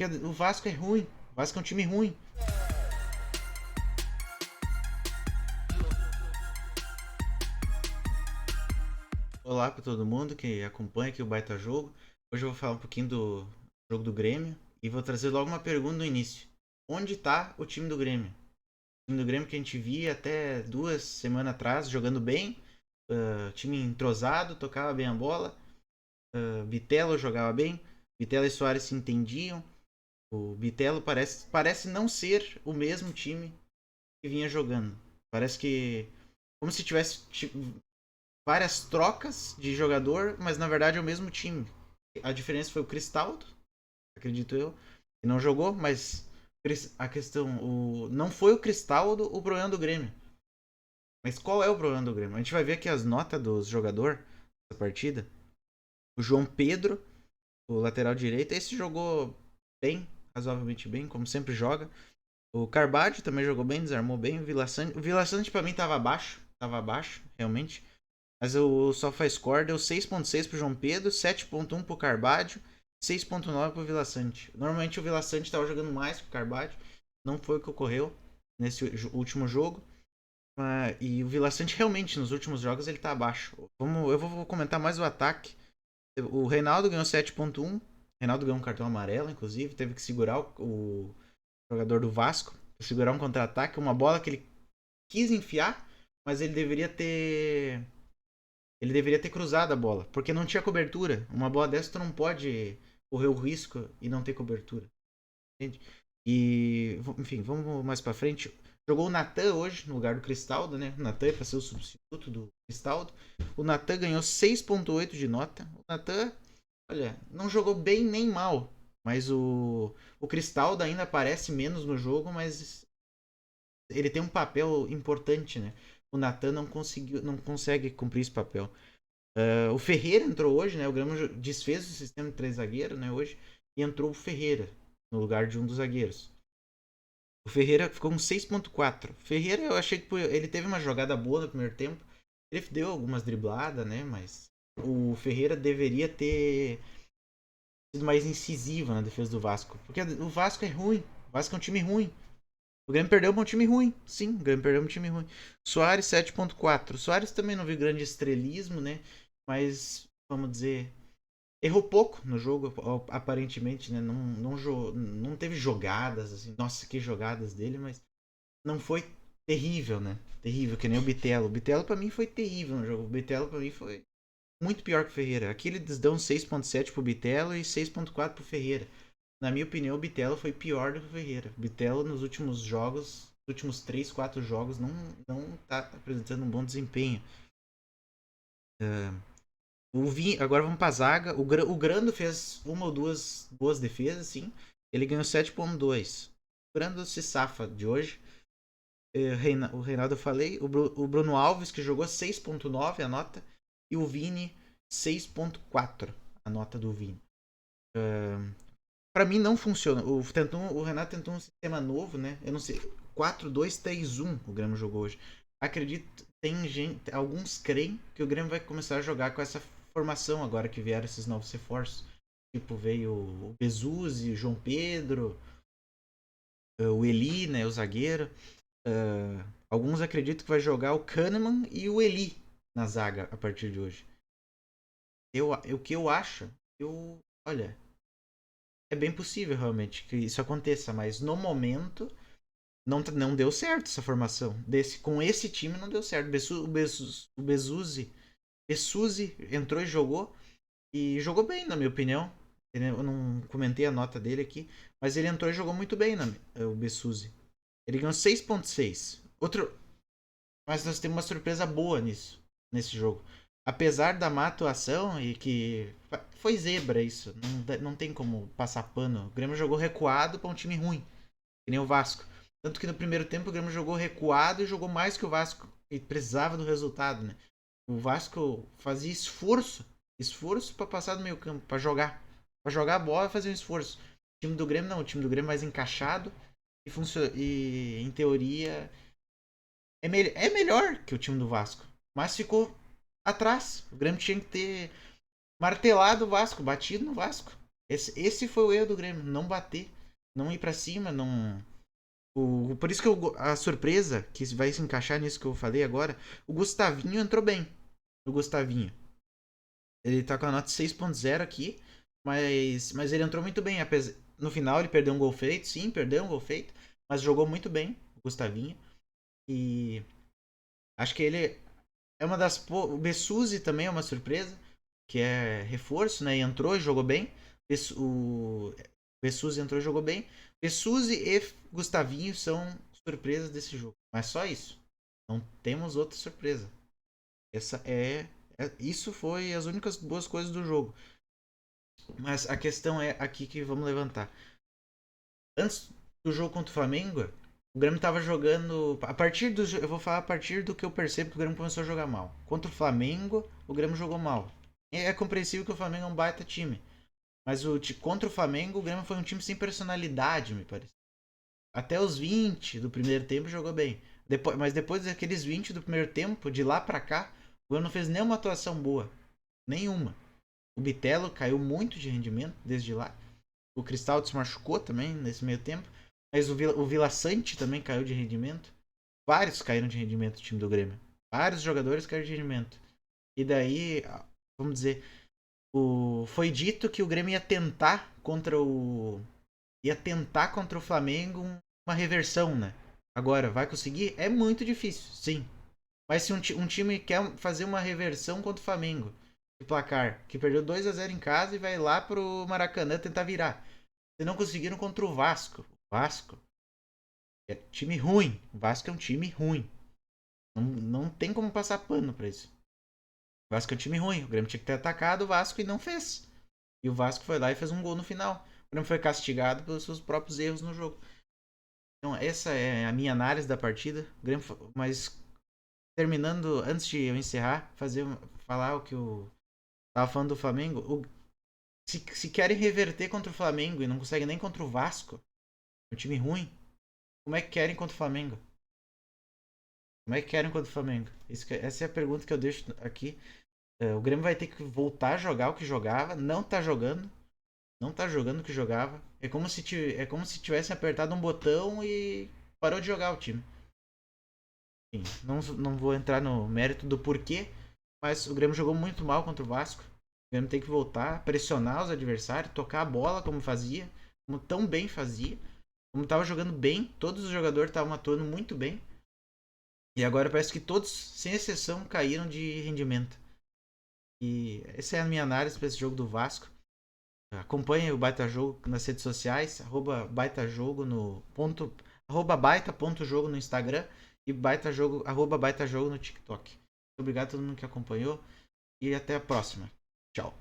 Porque o Vasco é ruim. O Vasco é um time ruim. Olá para todo mundo que acompanha aqui o Baita Jogo. Hoje eu vou falar um pouquinho do jogo do Grêmio e vou trazer logo uma pergunta no início. Onde está o time do Grêmio? O time do Grêmio que a gente via até 2 semanas atrás jogando bem, time entrosado, tocava bem a bola, Bitelo jogava bem, Bitelo e Soares se entendiam. O Bitelo parece não ser o mesmo time que vinha jogando. Parece que como se tivesse várias trocas de jogador, mas na verdade é o mesmo time. A diferença foi o Cristaldo, acredito eu, que não jogou, mas a questão, não foi o Cristaldo o problema do Grêmio. Mas qual é o problema do Grêmio? A gente vai ver aqui as notas dos jogadores da partida. O João Pedro, o lateral direito, esse jogou bem, razoavelmente bem, como sempre joga. O Carvalho também jogou bem, desarmou bem. O Vila Sante pra mim tava abaixo, realmente. Mas o SofaScore deu 6.6 pro João Pedro, 7.1 pro Carvalho, 6.9 pro Vila Sante. Normalmente o Vila Sante tava jogando mais que o Carvalho, não foi o que ocorreu nesse último jogo. E o Vila Sante realmente nos últimos jogos ele tá abaixo. Eu vou comentar mais o ataque. O Reinaldo ganhou 7.1. Reinaldo ganhou um cartão amarelo, inclusive. Teve que segurar o jogador do Vasco. Segurar um contra-ataque. Uma bola que ele quis enfiar, mas ele deveria ter. Ele deveria ter cruzado a bola, porque não tinha cobertura. Uma bola dessa tu não pode correr o risco e não ter cobertura. Entende? E, enfim, vamos mais pra frente. Jogou o Natan hoje no lugar do Cristaldo, né? O Natan é pra ser o substituto do Cristaldo. O Natan ganhou 6.8 de nota. O Natan, olha, não jogou bem nem mal. Mas o Cristaldo ainda aparece menos no jogo, mas ele tem um papel importante, né? O Natan não consegue cumprir esse papel. O Ferreira entrou hoje, né? O Grêmio desfez o sistema de 3 zagueiros, né? Hoje. E entrou o Ferreira no lugar de um dos zagueiros. O Ferreira ficou com 6.4. Ferreira, eu achei que ele teve uma jogada boa no primeiro tempo. Ele deu algumas dribladas, né? Mas o Ferreira deveria ter sido mais incisivo na defesa do Vasco. Porque o Vasco é ruim. O Vasco é um time ruim. O Grêmio perdeu pra um time ruim. Sim, o Grêmio perdeu pra um time ruim. Soares 7.4. Soares também não viu grande estrelismo, né? Mas, vamos dizer, errou pouco no jogo, aparentemente, né? Não teve jogadas, assim. Nossa, que jogadas dele, mas não foi terrível, né? Terrível, que nem o Bitelo. O Bitelo pra mim foi terrível no jogo. O Bitelo pra mim foi muito pior que o Ferreira. Aqui eles dão 6.7 pro Bitelo e 6.4 pro Ferreira. Na minha opinião, o Bitelo foi pior do que o Ferreira. O Bitelo nos últimos jogos, nos últimos 3, 4 jogos, não tá apresentando um bom desempenho. Agora vamos pra zaga. O Grando fez uma ou duas boas defesas, sim. Ele ganhou 7.2. O Grando se safa de hoje. O Reinaldo eu falei. O Bruno Alves, que jogou 6.9 a nota. E o Vini, 6.4 a nota do Vini. Pra mim não funciona. O Renato tentou um sistema novo, né? Eu não sei. 4-2-3-1 o Grêmio jogou hoje. Acredito, tem gente, alguns creem que o Grêmio vai começar a jogar com essa formação agora que vieram esses novos reforços. Tipo, veio o Bezuzi, o João Pedro, o Eli, né, o zagueiro. Alguns acreditam que vai jogar o Kahneman e o Eli na zaga a partir de hoje. O que eu acho, olha, é bem possível realmente que isso aconteça, mas no momento não deu certo essa formação. Com esse time não deu certo. O Besuzi entrou e jogou bem, na minha opinião. Eu não comentei a nota dele aqui, mas ele entrou e jogou muito bem, o Besuzi. Ele ganhou 6.6. Mas nós temos uma surpresa boa nesse jogo. Apesar da má atuação e que foi zebra isso, não tem como passar pano. O Grêmio jogou recuado para um time ruim, que nem o Vasco. Tanto que no primeiro tempo o Grêmio jogou recuado e jogou mais que o Vasco. E precisava do resultado, né? O Vasco fazia esforço para passar do meio campo, para jogar. Para jogar a bola e fazer um esforço. O time do Grêmio não, o time do Grêmio é mais encaixado e em teoria é melhor que o time do Vasco. Mas ficou atrás. O Grêmio tinha que ter martelado o Vasco, batido no Vasco. Esse foi o erro do Grêmio, não bater, não ir pra cima, não. Por isso que a surpresa, que vai se encaixar nisso que eu falei agora, o Gustavinho entrou bem. O Gustavinho. Ele tá com a nota 6.0 aqui, mas ele entrou muito bem. No final ele perdeu um gol feito, sim, perdeu um gol feito, mas jogou muito bem, o Gustavinho. E acho que ele é uma das. O Bessuzi também é uma surpresa, que é reforço, né? E entrou e jogou bem. O Bessuzi entrou e jogou bem. Bessuzi e Gustavinho são surpresas desse jogo. Mas só isso. Não temos outra surpresa. Essa isso foi as únicas boas coisas do jogo. Mas a questão é aqui que vamos levantar. Antes do jogo contra o Flamengo, o Grêmio tava jogando. A partir do. Eu vou falar a partir do que eu percebo que o Grêmio começou a jogar mal. Contra o Flamengo, o Grêmio jogou mal. É compreensível que o Flamengo é um baita time. Mas contra o Flamengo, o Grêmio foi um time sem personalidade, me parece. Até os 20 do primeiro tempo jogou bem. Mas depois daqueles 20 do primeiro tempo, de lá pra cá, o Grêmio não fez nenhuma atuação boa. Nenhuma. O Bitelo caiu muito de rendimento desde lá. O Cristal se machucou também nesse meio tempo. Mas o Vila Sante também caiu de rendimento. Vários caíram de rendimento no time do Grêmio. Vários jogadores caíram de rendimento. E daí, vamos dizer, foi dito que o Grêmio ia tentar contra o. Ia tentar contra o Flamengo uma reversão, né? Agora, vai conseguir? É muito difícil, sim. Mas se um time quer fazer uma reversão contra o Flamengo, de placar, que perdeu 2-0 em casa e vai lá pro Maracanã tentar virar. Se não conseguiram contra o Vasco. O Vasco é time ruim. O Vasco é um time ruim. Não tem como passar pano pra isso. O Vasco é um time ruim. O Grêmio tinha que ter atacado o Vasco e não fez. E o Vasco foi lá e fez um gol no final. O Grêmio foi castigado pelos seus próprios erros no jogo. Então, essa é a minha análise da partida. O Grêmio, mas terminando, antes de eu encerrar, falar o que eu tava falando do Flamengo. Se querem reverter contra o Flamengo e não conseguem nem contra o Vasco, um time ruim, como é que querem contra o Flamengo? Como é que querem contra o Flamengo? Essa é a pergunta que eu deixo aqui. O Grêmio vai ter que voltar a jogar o que jogava. Não tá jogando. Não tá jogando o que jogava. É como se tivessem apertado um botão e parou de jogar o time. Enfim, não vou entrar no mérito do porquê, mas o Grêmio jogou muito mal contra o Vasco. O Grêmio tem que voltar, pressionar os adversários, tocar a bola como fazia, como tão bem fazia, como tava jogando bem, todos os jogadores estavam atuando muito bem. E agora parece que todos, sem exceção, caíram de rendimento. E essa é a minha análise para esse jogo do Vasco. Acompanhe o Baita Jogo nas redes sociais, @baitajogo no ponto, @baita.jogo no Instagram e @baitajogo no TikTok. Muito obrigado a todo mundo que acompanhou e até a próxima. Tchau.